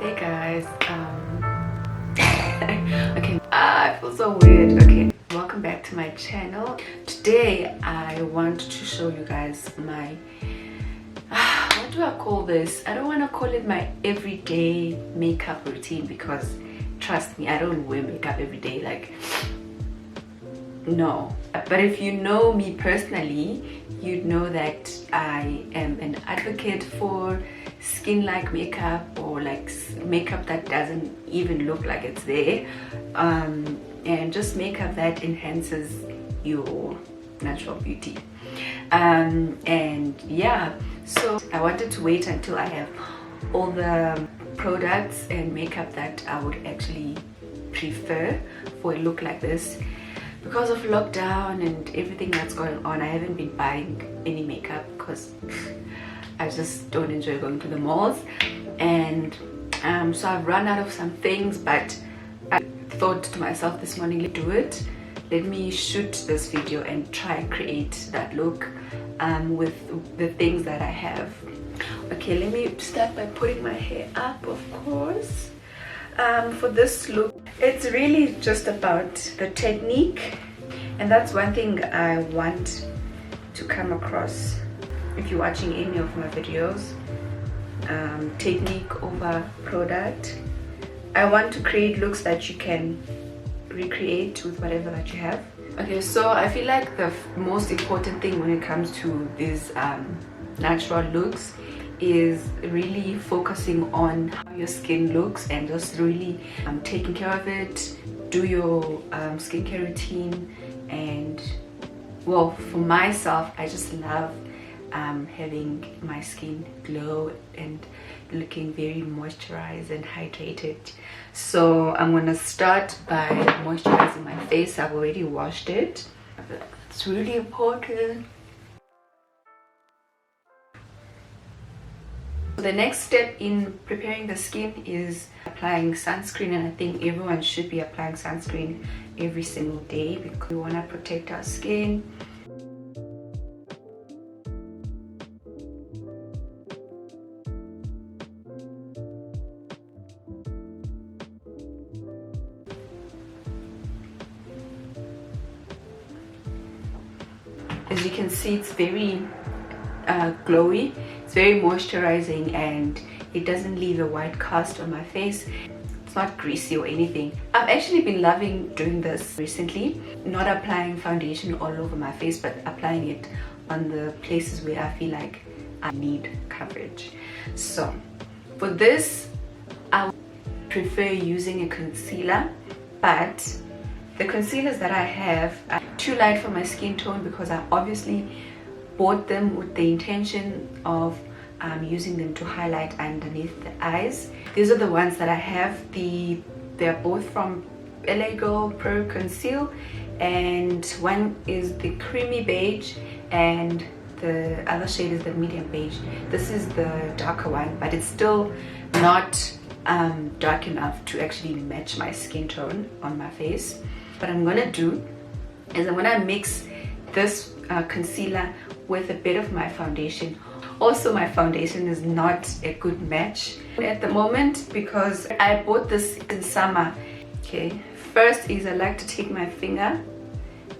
Hey guys, okay, I feel so weird. Okay, welcome back to my channel. Today I want to show you guys my what do I call this? I don't want to call it my everyday makeup routine because trust me, I don't wear makeup every day, like, no. But if you know me personally, you'd know that I am an advocate for skin-like makeup, or like makeup that doesn't even look like it's there, and just makeup that enhances your natural beauty. And yeah, so I wanted to wait until I have all the products and makeup that I would actually prefer for a look like this. Because of lockdown and everything that's going on, I haven't been buying any makeup because I just don't enjoy going to the malls. And so I've run out of some things, but I thought to myself this morning, let's do it. Let me shoot this video and try and create that look with the things that I have. Okay, let me start by putting my hair up, of course. For this look, it's really just about the technique, and that's one thing I want to come across if you're watching any of my videos. Technique over product. I want to create looks that you can recreate with whatever that you have. Okay, so I feel like the most important thing when it comes to these natural looks is really focusing on how your skin looks and just really taking care of it. Do your skincare routine. And well, for myself, I just love having my skin glow and looking very moisturized and hydrated. So I'm gonna start by moisturizing my face. I've already washed it. It's really important. The next step in preparing the skin is applying sunscreen, and I think everyone should be applying sunscreen every single day because we want to protect our skin. As you can see, it's very glowy, it's very moisturizing, and it doesn't leave a white cast on my face. It's not greasy or anything. I've actually been loving doing this recently, not applying foundation all over my face, but applying it on the places where I feel like I need coverage. So for this, I would prefer using a concealer, but the concealers that I have are too light for my skin tone because I obviously bought them with the intention of using them to highlight underneath the eyes. These are the ones that I have. They're both from LA Girl Pro Conceal, and one is the creamy beige and the other shade is the medium beige. This is the darker one, but it's still not dark enough to actually match my skin tone on my face. What I'm gonna do is I'm gonna mix this concealer with a bit of my foundation. Also, my foundation is not a good match at the moment because I bought this in summer. Okay, first is I like to take my finger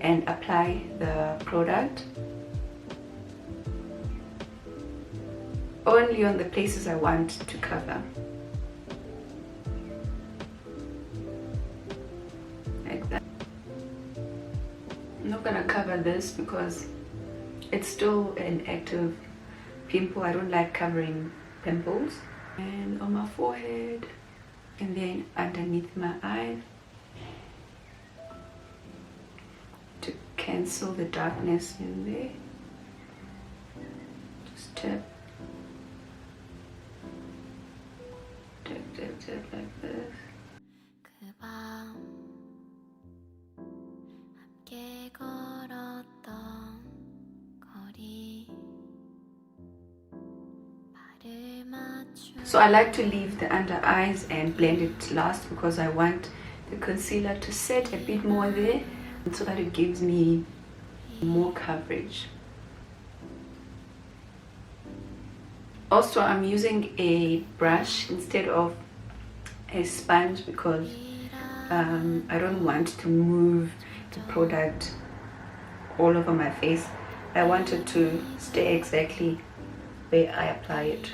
and apply the product only on the places I want to cover, like that. I'm not gonna cover this because it's still an active pimple. I don't like covering pimples. And on my forehead, and then underneath my eye to cancel the darkness in there. Just tap, tap, tap, tap like this. So I like to leave the under eyes and blend it last because I want the concealer to set a bit more there so that it gives me more coverage. Also, I'm using a brush instead of a sponge because I don't want to move the product all over my face. I want it to stay exactly where I apply it.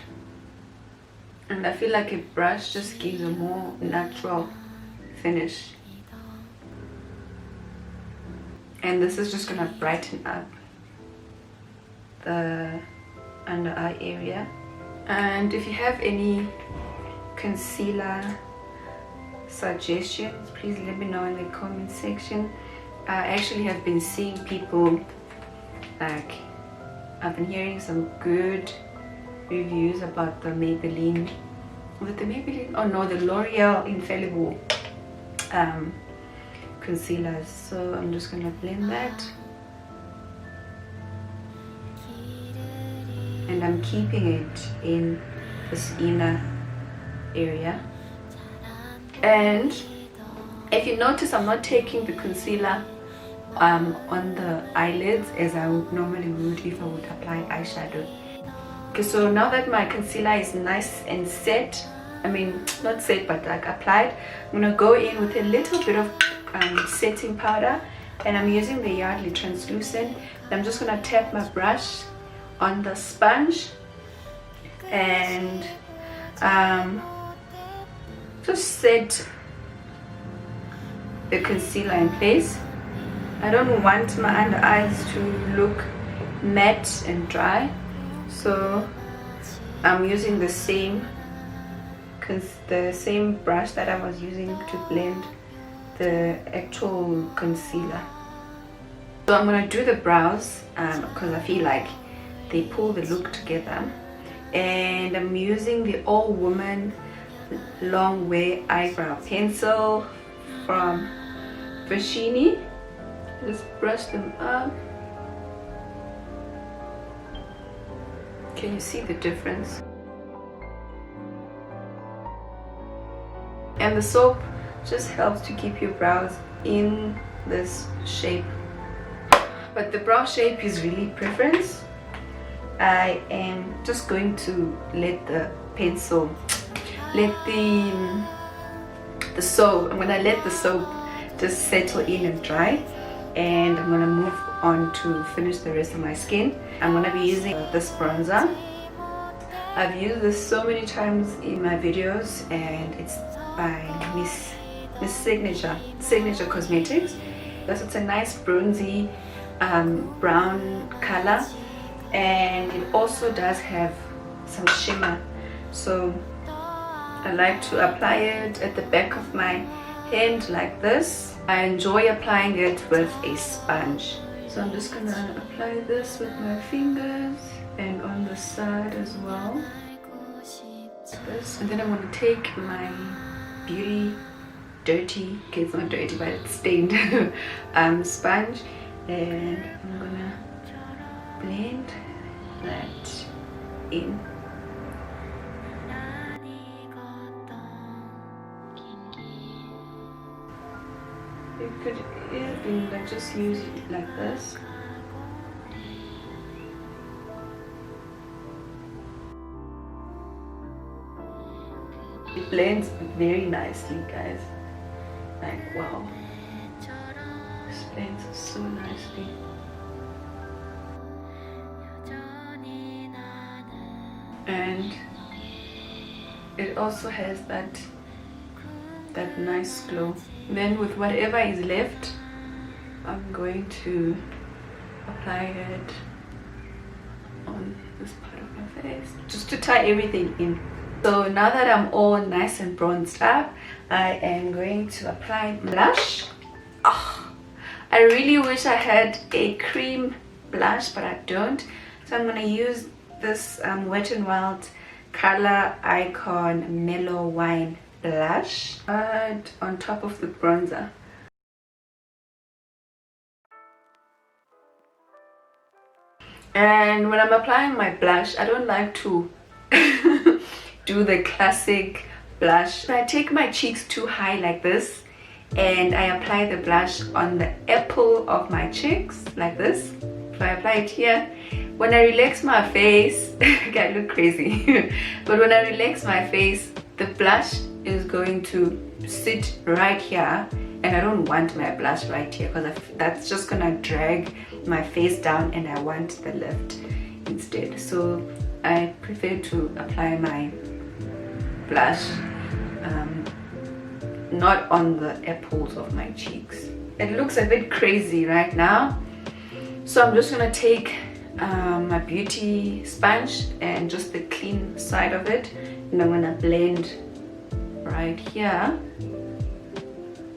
And I feel like a brush just gives a more natural finish. And this is just gonna brighten up the under eye area. And if you have any concealer suggestions, please let me know in the comment section. I actually have been seeing people, like, I've been hearing some good reviews about the Maybelline, oh no, the L'Oreal Infallible concealers. So I'm just gonna blend that, and I'm keeping it in this inner area. And if you notice, I'm not taking the concealer on the eyelids as I would normally would if I would apply eyeshadow. Okay, so now that my concealer is nice and set, I mean not set but like applied, I'm gonna go in with a little bit of setting powder, and I'm using the Yardley translucent. I'm just gonna tap my brush on the sponge and just set the concealer in place. I don't want my under eyes to look matte and dry, so I'm using the same brush that I was using to blend the actual concealer. So I'm gonna do the brows because I feel like they pull the look together, and I'm using the All Woman Long Wear Eyebrow Pencil from Biscuit. Just brush them up. Can you see the difference? And the soap just helps to keep your brows in this shape, but the brow shape is really preference. I am just going to let the pencil, let the soap, I'm gonna let the soap just settle in and dry, and I'm gonna move on to finish the rest of my skin. I'm gonna be using this bronzer. I've used this so many times in my videos, and it's by Miss Signature Cosmetics. Because it's a nice bronzy brown color, and it also does have some shimmer, so I like to apply it at the back of my hand like this. I enjoy applying it with a sponge, so I'm just gonna apply this with my fingers and on the side as well, this. And then I'm gonna take my beauty dirty, okay, it's not dirty but it's stained sponge, and I'm gonna blend that in. You could even like just use it like this. It blends very nicely, guys. Like, wow, this blends so nicely. And it also has that nice glow. Then with whatever is left, I'm going to apply it on this part of my face just to tie everything in. So now that I'm all nice and bronzed up, I am going to apply blush. Oh, I really wish I had a cream blush, but I don't. So I'm going to use this Wet n Wild Color Icon Mellow Wine blush, add on top of the bronzer. And when I'm applying my blush, I don't like to do the classic blush. I take my cheeks too high like this, and I apply the blush on the apple of my cheeks like this. If I apply it here, when I relax my face, I look crazy, but when I relax my face, the blush is going to sit right here, and I don't want my blush right here because that's just gonna drag my face down, and I want the lift instead. So I prefer to apply my blush not on the apples of my cheeks. It looks a bit crazy right now, so I'm just gonna take my beauty sponge and just the clean side of it, and I'm gonna blend right here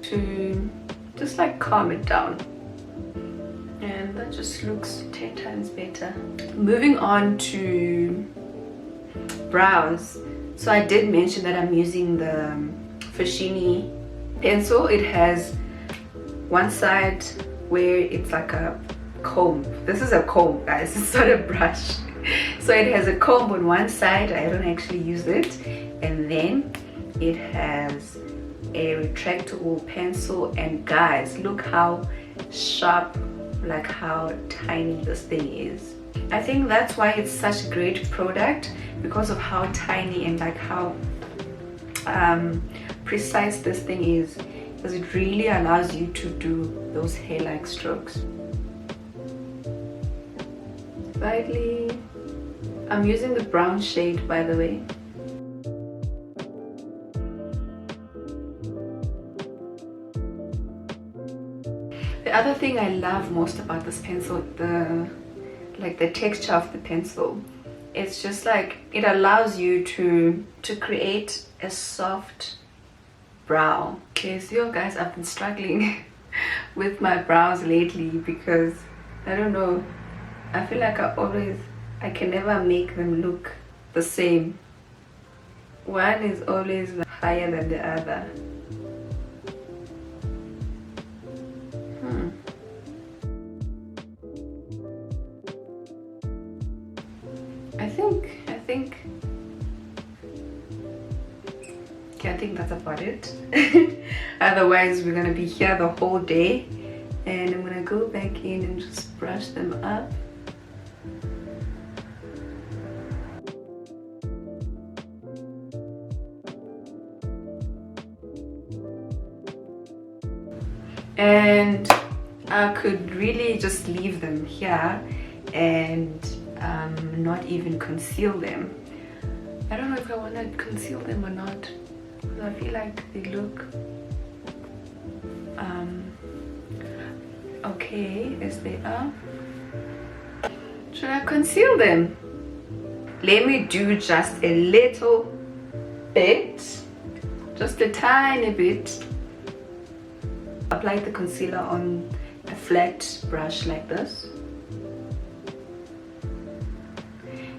to just like calm it down, and that just looks 10 times better. Moving on to brows. So I did mention that I'm using the Fashini pencil. It has one side where it's like a comb. This is a comb, guys, it's not a brush. So it has a comb on one side. I don't actually use it, and then it has a retractable pencil, and guys, look how sharp, like how tiny this thing is. I think that's why it's such a great product, because of how tiny and like how precise this thing is, because it really allows you to do those hair-like strokes. Slightly, I'm using the brown shade, by the way. The other thing I love most about this pencil, the texture of the pencil, it's just like it allows you to create a soft brow. Okay, so guys, I've been struggling with my brows lately because I don't know, I feel like I can never make them look the same. One is always higher than the other. I think that's about it. Otherwise we're gonna be here the whole day, and I'm gonna go back in and just brush them up. And I could really just leave them here and not even conceal them. I don't know if I want to conceal them or not, because I feel like they look okay as they are. Should I conceal them? Let me do just a little bit, just a tiny bit. Apply the concealer on a flat brush like this,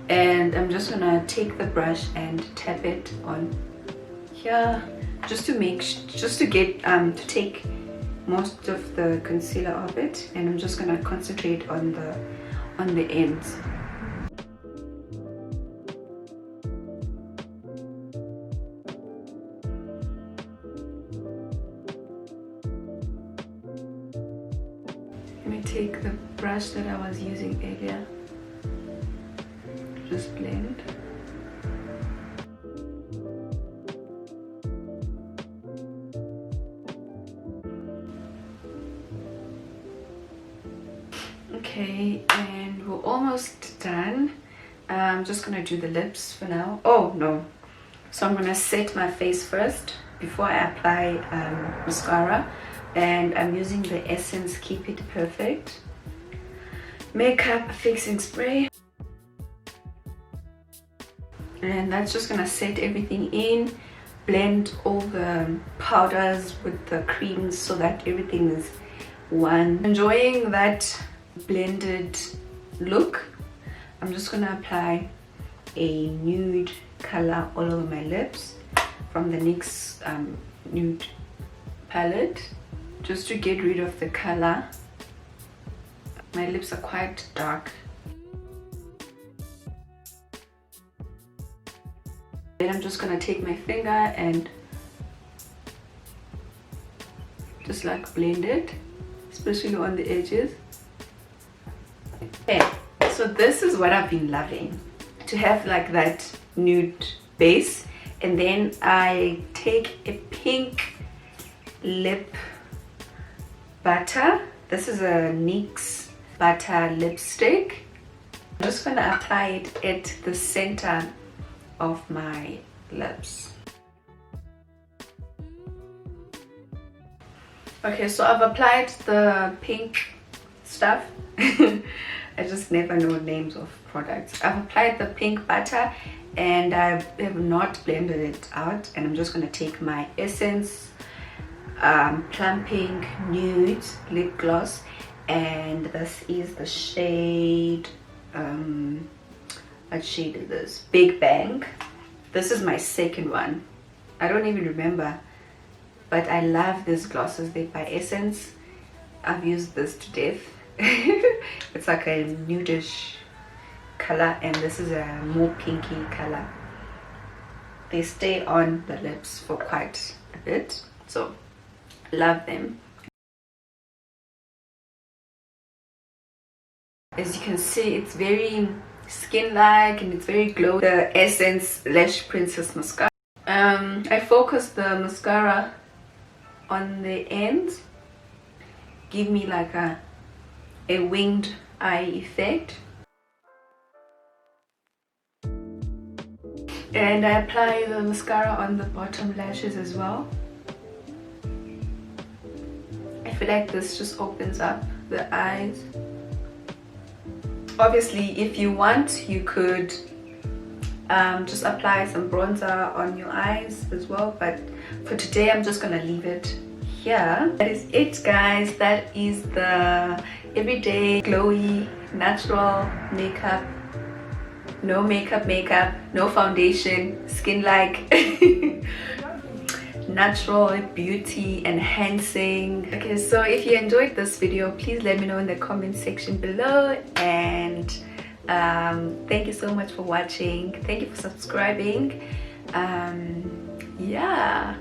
and I'm just gonna take the brush and tap it on here, just to get to take most of the concealer off it, and I'm just gonna concentrate on the ends. Let me take the brush that I was using earlier, just blend. Okay, and we're almost done. I'm just gonna do the lips for now. Oh no, so I'm gonna set my face first before I apply mascara, and I'm using the Essence Keep It Perfect makeup fixing spray, and that's just gonna set everything in, blend all the powders with the creams so that everything is one. Enjoying that blended look, I'm just gonna apply a nude color all over my lips from the NYX nude palette, just to get rid of the color. My lips are quite dark. Then I'm just gonna take my finger and just like blend it, especially on the edges. Okay, so this is what I've been loving, to have like that nude base And then I take a pink lip butter. This is a NYX butter lipstick. I'm just gonna apply it at the center of my lips. Okay, so I've applied the pink stuff. I just never know names of products. I've applied the pink butter and I have not blended it out, and I'm just going to take my Essence Plum Pink Nude Lip Gloss, and this is the shade, what shade is this? Big Bang. This is my second one. I don't even remember, but I love these glosses. They're by Essence. I've used this to death. It's like a nudish color, and this is a more pinky color. They stay on the lips for quite a bit, so love them. As you can see, it's very skin-like and it's very glowy. The Essence Lash Princess mascara. I focus the mascara on the ends, give me like a winged eye effect. And I apply the mascara on the bottom lashes as well. I feel like this just opens up the eyes. Obviously, if you want, you could just apply some bronzer on your eyes as well, but for today I'm just gonna leave it here. That is it, guys. That is the everyday glowy natural makeup. No makeup, no foundation, skin like natural beauty enhancing. Okay, so if you enjoyed this video, please let me know in the comment section below, and thank you so much for watching. Thank you for subscribing. Yeah.